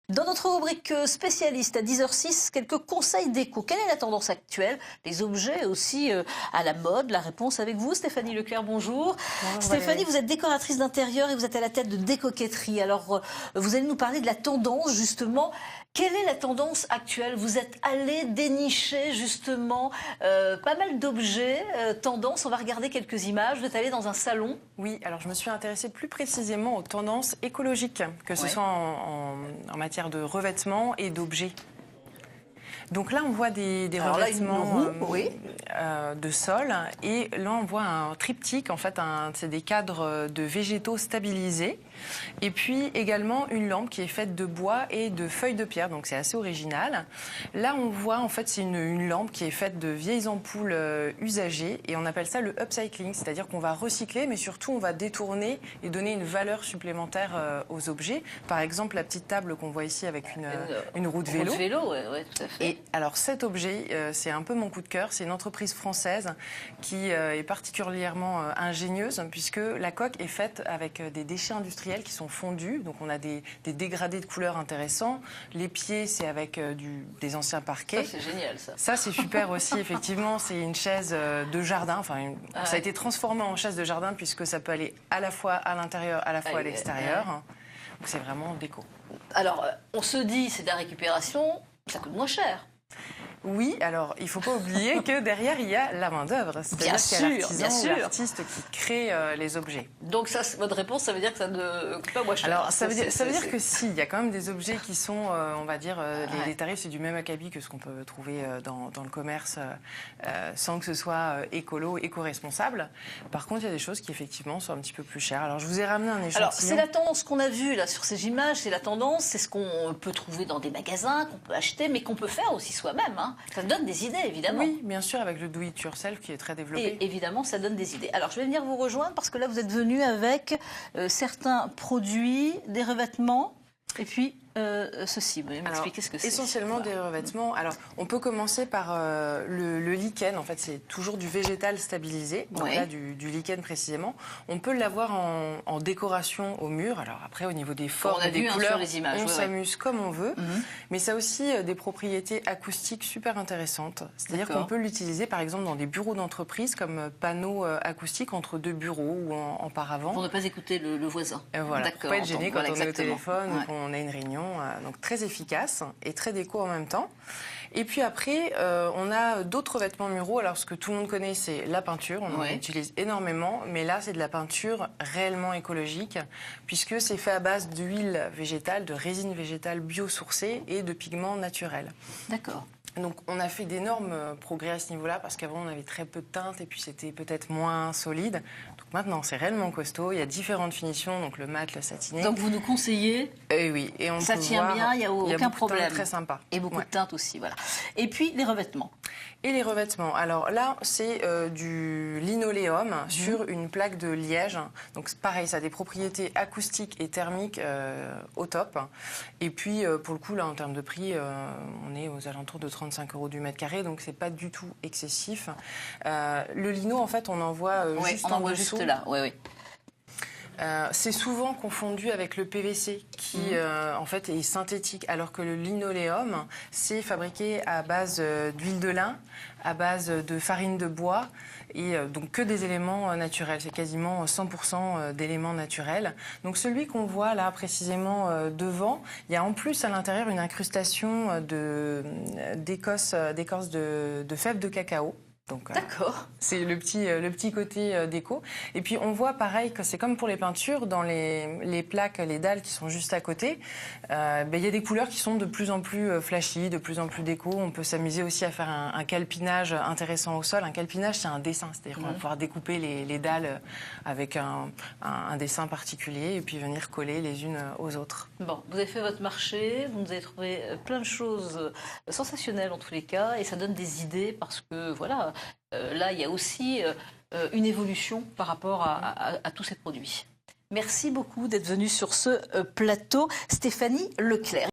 Dans notre rubrique spécialiste à 10h06, quelques conseils déco. Quelle est la tendance actuelle? Les objets aussi à la mode. La réponse avec vous, Stéphanie Leclerc, bonjour. Bonjour Stéphanie, Valérie. vous êtes décoratrice d'intérieur et vous êtes à la tête de Décoquetterie. Alors, vous allez nous parler de la tendance, justement. Quelle est la tendance actuelle? Vous êtes allé dénicher, justement, pas mal d'objets, tendance. On va regarder quelques images. Vous êtes allé dans un salon. Oui, alors je me suis intéressée plus précisément aux tendances écologiques, que ce soit en matière de revêtements et d'objets. Donc là, on voit des revêtements de sol, et là, on voit un triptyque, en fait, c'est des cadres de végétaux stabilisés, et puis également une lampe qui est faite de bois et de feuilles de pierre, donc c'est assez original. Là, on voit, en fait, c'est une lampe qui est faite de vieilles ampoules usagées, et on appelle ça le upcycling, c'est-à-dire qu'on va recycler, mais surtout, on va détourner et donner une valeur supplémentaire aux objets. Par exemple, la petite table qu'on voit ici avec une roue de vélo. Roue de vélo, oui, tout à fait. Et alors cet objet, c'est un peu mon coup de cœur. C'est une entreprise française qui est particulièrement ingénieuse, puisque la coque est faite avec des déchets industriels qui sont fondus. Donc on a des dégradés de couleurs intéressants. Les pieds, c'est avec des anciens parquets. Ça, c'est génial, ça. Ça, c'est super aussi, effectivement. C'est une chaise de jardin. Enfin, ça a été transformé en chaise de jardin, puisque ça peut aller à la fois à l'intérieur, à la fois à l'extérieur. Donc c'est vraiment déco. Alors, on se dit, c'est de la récupération, ça coûte moins cher. Oui, alors il ne faut pas oublier que derrière, il y a la main-d'œuvre. C'est-à-dire qu'il y a l'artisan ou l'artiste qui crée les objets. Donc, ça, votre réponse, ça veut dire que ça ne coûte pas moins cher. Alors, ça veut dire que si, il y a quand même des objets qui sont, on va dire, les tarifs, c'est du même acabit que ce qu'on peut trouver dans le commerce, sans que ce soit écolo, éco-responsable. Par contre, il y a des choses qui, effectivement, sont un petit peu plus chères. Alors, je vous ai ramené un échantillon. Alors, c'est la tendance qu'on a vue là sur ces images, c'est la tendance, c'est ce qu'on peut trouver dans des magasins, qu'on peut acheter, mais qu'on peut faire aussi soi-même. Hein. Ça donne des idées, évidemment. Oui, bien sûr, avec le do it yourself qui est très développé. Et évidemment, ça donne des idées. Alors, je vais venir vous rejoindre parce que là, vous êtes venu avec certains produits, des revêtements, et puis ceci. Vous m'expliquer ce que c'est. Essentiellement des revêtements. Alors, on peut commencer par le lichen. En fait, c'est toujours du végétal stabilisé. Donc là, du lichen précisément. On peut l'avoir en décoration au mur. Alors après, au niveau des formes et des couleurs, on s'amuse comme on veut. Mais ça a aussi des propriétés acoustiques super intéressantes. C'est-à-dire qu'on peut l'utiliser, par exemple, dans des bureaux d'entreprise comme panneau acoustique entre deux bureaux ou en paravent. Pour ne pas écouter le voisin. Voilà, pour ne pas être gêné quand on est au téléphone ou qu'on a une réunion. Donc très efficace et très déco en même temps. Et puis après, on a d'autres vêtements muraux. Alors ce que tout le monde connaît, c'est la peinture. On en utilise énormément, mais là c'est de la peinture réellement écologique, puisque c'est fait à base d'huile végétale, de résine végétale biosourcée et de pigments naturels. D'accord. Donc on a fait d'énormes progrès à ce niveau-là, parce qu'avant on avait très peu de teintes et puis c'était peut-être moins solide. Donc maintenant c'est réellement costaud, il y a différentes finitions, donc le mat, le satiné. Donc vous nous conseillez? Oui, et on ça peut tient voir, bien, il n'y a aucun problème. Très sympa. Et beaucoup de teintes aussi, voilà. Et puis les revêtements. Et les revêtements, alors là c'est du linoléum sur une plaque de liège. Donc pareil, ça a des propriétés acoustiques et thermiques au top. Et puis pour le coup là en termes de prix, on est aux alentours de 35 € du mètre carré, donc c'est pas du tout excessif. Le lino, en fait, on en voit juste là. Oui. C'est souvent confondu avec le PVC qui en fait est synthétique, alors que le linoléum c'est fabriqué à base d'huile de lin, à base de farine de bois et donc que des éléments naturels. C'est quasiment 100% d'éléments naturels. Donc celui qu'on voit là précisément devant, il y a en plus à l'intérieur une incrustation d'écorce de fèves de cacao. D'accord. C'est le petit côté déco. Et puis on voit pareil que c'est comme pour les peintures, dans les plaques, les dalles qui sont juste à côté, il y a des couleurs qui sont de plus en plus flashy, de plus en plus déco. On peut s'amuser aussi à faire un calpinage intéressant au sol. Un calpinage, c'est un dessin, c'est-à-dire qu'on va pouvoir découper les dalles avec un dessin particulier et puis venir coller les unes aux autres. Bon, vous avez fait votre marché, vous nous avez trouvé plein de choses sensationnelles en tous les cas, et ça donne des idées parce que voilà. Là, il y a aussi une évolution par rapport à tous ces produits. Merci beaucoup d'être venue sur ce plateau, Stéphanie Leclerc.